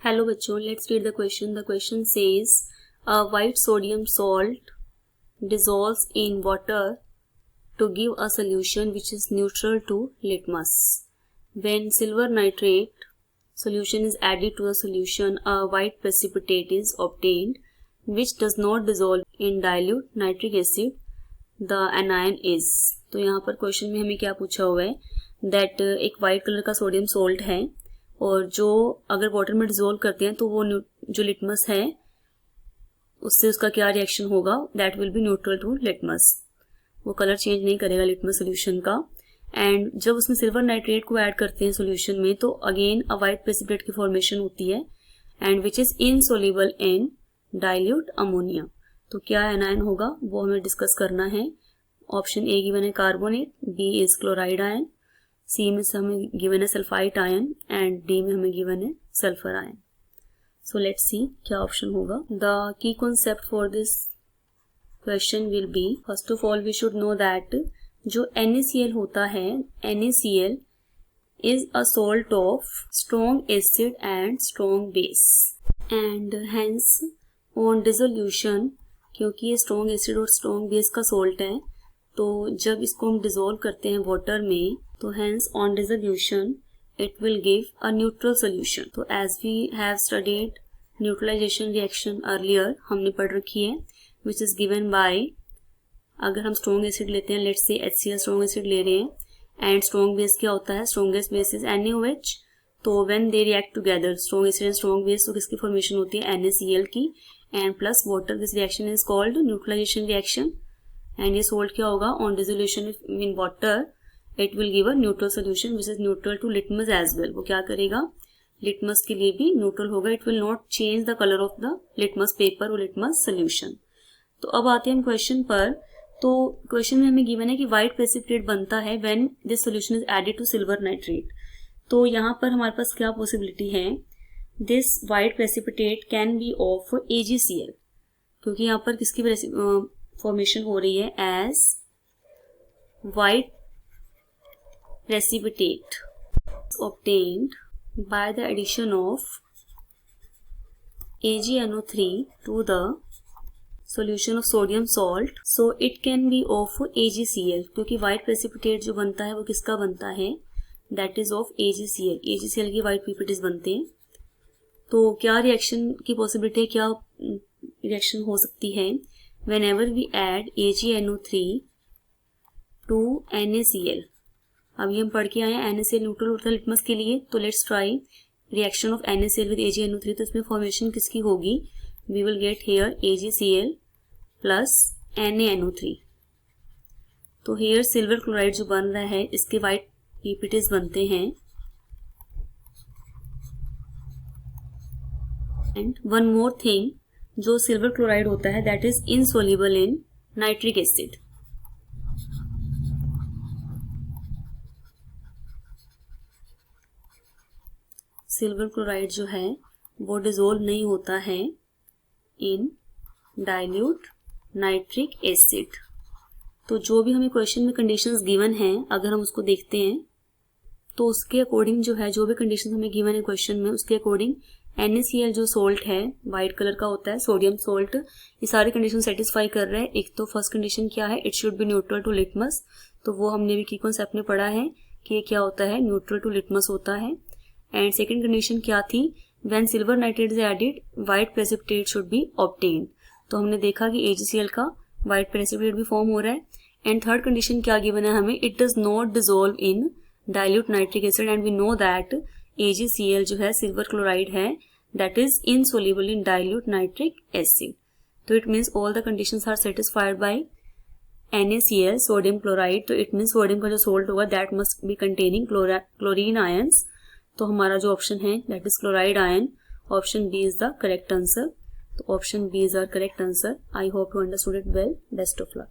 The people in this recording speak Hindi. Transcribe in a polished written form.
हेलो बच्चों, let's read the question. The question says a white sodium salt dissolves in water to give a solution which is neutral to litmus. When silver nitrate solution is added to the solution, a white precipitate is obtained which does not dissolve in dilute nitric acid. The anion is. तो यहाँ पर क्वेश्चन में हमें क्या पूछा हुआ है दैट एक वाइट कलर का सोडियम सोल्ट है और जो अगर वाटर में डिजोल्व करते हैं तो वो जो लिटमस है उससे उसका क्या रिएक्शन होगा, that will be neutral to litmus. वो कलर चेंज नहीं करेगा लिटमस सोल्यूशन का. एंड जब उसमें सिल्वर नाइट्रेट को ऐड करते हैं सोल्यूशन में तो अगेन अ वाइट प्रेसिपिटेट की फॉर्मेशन होती है and which is insoluble in dilute ammonia. तो क्या एनायन होगा वो हमें डिस्कस करना है. ऑप्शन ए गिवन है carbonate, B is chloride ion, C में हमें गिवन है सल्फाइट आयन एंड डी में हमें गिवन है sulphur ion. So let's see क्या ऑप्शन होगा. The key concept for this question will be, first of all we should know that जो NaCl होता है, NaCl is a salt of strong acid and strong base and hence on dissolution, क्योंकि ये strong acid और strong base का salt है तो जब इसको हम dissolve करते हैं water में तो hence on dissolution it will give a neutral solution. तो as we have studied neutralization reaction earlier, हमने पढ़ रखी है which is given by, अगर हम strong acid लेते हैं, let's say HCl strong acid ले रहे हैं and strong base क्या होता है, strongest base is NaOH. तो when they react together, strong acid and strong base, तो किसकी formation होती है NaCl की and plus water. This reaction is called neutralization reaction and ये salt क्या होगा, on dissolution in water it will give a neutral solution which is neutral to litmus as well. वो क्या करेगा, litmus के लिए भी neutral होगा. it will not change the color of the litmus paper or litmus solution. तो अब आते हैं हम क्वेश्चन पर. तो क्वेश्चन में हमें गिवन है कि व्हाइट प्रेसिपिटेट बनता है when this solution is added to silver nitrate. तो यहाँ पर हमारे पास क्या पॉसिबिलिटी है, this white precipitate can be of AgCl, क्योंकि यहाँ पर किसकी फॉर्मेशन हो रही है as white precipitate obtained by the addition of AgNO3 to the solution of sodium salt. So it can be of AgCl, क्योंकि white precipitate जो बनता है वो किसका बनता है, that is of AgCl. AgCl की white precipitate बनते हैं. तो क्या रिएक्शन की पॉसिबिलिटी है, क्या रिएक्शन हो सकती है whenever we add AgNO3 to NaCl. अभी हम पढ़ के आए हैं NaCl न्यूट्रल होता है लिटमस के लिए. तो let's try reaction of NaCl with AgNO3. तो इसमें फॉर्मेशन किसकी होगी, we will get here AgCl plus NaNO3. तो हेयर सिल्वर क्लोराइड जो बन रहा है इसके वाइट पीपीटीज बनते हैं. एंड वन मोर थिंग, जो सिल्वर क्लोराइड होता है that is insoluble in nitric acid. Silver chloride जो है वो डिजोल्व नहीं होता है इन डाइल्यूट नाइट्रिक एसिड. तो जो भी हमें क्वेश्चन में कंडीशंस गिवन हैं, अगर हम उसको देखते हैं तो उसके अकॉर्डिंग जो है, जो भी कंडीशंस हमें गिवन है क्वेश्चन में उसके अकॉर्डिंग NaCl जो सोल्ट है वाइट कलर का होता है सोडियम सोल्ट, ये सारी कंडीशन सेटिस्फाई कर रहा है. एक तो फर्स्ट कंडीशन क्या है, it should be neutral to litmus. तो वो हमने भी की कॉन्सेप्ट में पढ़ा है कि ये क्या होता है, न्यूट्रल टू लिटमस होता है. एंड सेकेंड कंडीशन क्या थी, when silver nitrate is added white precipitate should be obtained. तो हमने देखा कि AgCl का व्हाइट प्रेसिपिटेट भी फॉर्म हो रहा है. एंड थर्ड कंडीशन क्या गिवन है हमें, it does not dissolve in dilute nitric acid and we know that AgCl जो है सिल्वर क्लोराइड है that is insoluble in dilute nitric acid. तो it means all the conditions are satisfied by NaCl sodium chloride. तो इट मीन्स सोडियम का जो सोल्ट होगा that must be containing chlorine ions. तो हमारा जो ऑप्शन है that is chloride ion. Option B is the correct answer. तो option B is our correct answer. I hope you understood it well. Best of luck.